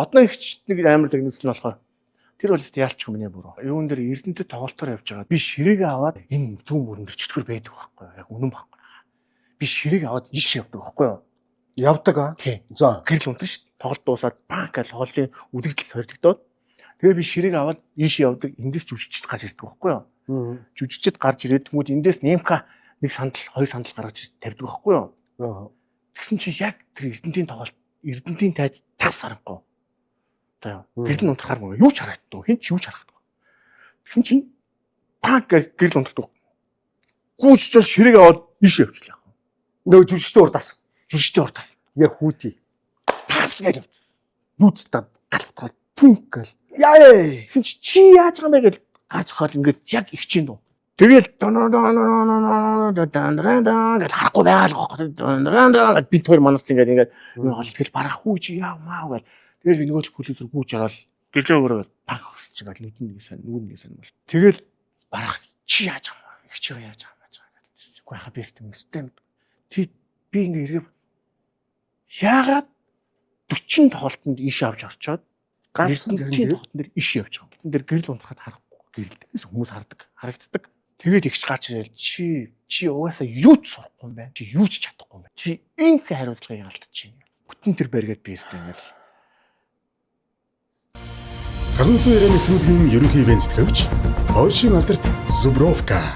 Одоо ихч нэг амар загнуулсан нь болохоор тэр бол ялч хүмүүний буруу. Юун дээр Эрдэнэтэд тоглолтоор явж байгаа. Би ширээгээ аваад энэ зүүн мөрөнд чөтгөр байдаг байхгүй юу? Яг үнэн байхгүй. Би ширээг аваад иш явдаг байхгүй юу? Явдаг аа. За гэрэл унтна шүү. Тоглолт дуусаад банк гал хооллын үзэгдэл сордогдоод тэгээ би ширээг аваад иш явдаг. Эндээс жүжигчд гарч ирдэг байхгүй юу? Жүжигчд гарч ирээд тэмүүд эндээс немка нэг сандал, хоёр сандал гаргаж тавьдаг байхгүй юу? Тэгсэн чинь яг тэр Эрдэнэтийн тоглолт Эрдэнэтийн тайз тас харахгүй. За гэрэл унтрахаар мөн юу ч харагддаг. Хин ч юу ч харагддаг. Тэгсэн чинь банк гэрэл унтдаг. Гүйж ширээг аваад иш явчихлаа. Нөгөө жүжигчтэй урдаас. Жүжигчтэй урдаас. Яг хүүти. Тас гэж явдаг. Нүүцтэй галтрал пүнк гэл. Яа. Чи яаж байгаа юм бэ гэж гарч хаад ингээд яг ихчийн дуу. Тэгэл гэж харахгүй байгаал бит хоёр манаас ингээд тэгэл барах хүү чи яа маа гэл. Тэгэл би нөгөө пүлис рүү гүйж ороод гэлээ өрөөл баг хөсч ингээд нүдэн нэг сайн бол. Тэгэл барах чи яаж байгаа юм. Их чи яаж байгаа гэж. Үгүй хаа бэст юм өстэй. Би ингээ эргэв. Яагаад 40 тоглолтод иш авч орчоод ганцхан зэрэг тоглолтын дээр иш явж байгаа. Тэн дээр гэрэл унтрахад харахгүй. Гэрэлдээс хүмүүс харагддаг. Тэгээд ихч гарч ирэл чи угаасаа юу ч сурахгүй юм байна. Чи юу ч чадахгүй юм байна. Чи инх хариуцлагыг алдчихэв. Бүтэн тэр барьгаад би өстэй ингээл. 1990 нэвтрүүлгийн ерөнхий ивент төгч Ойшин алдарт Зубровка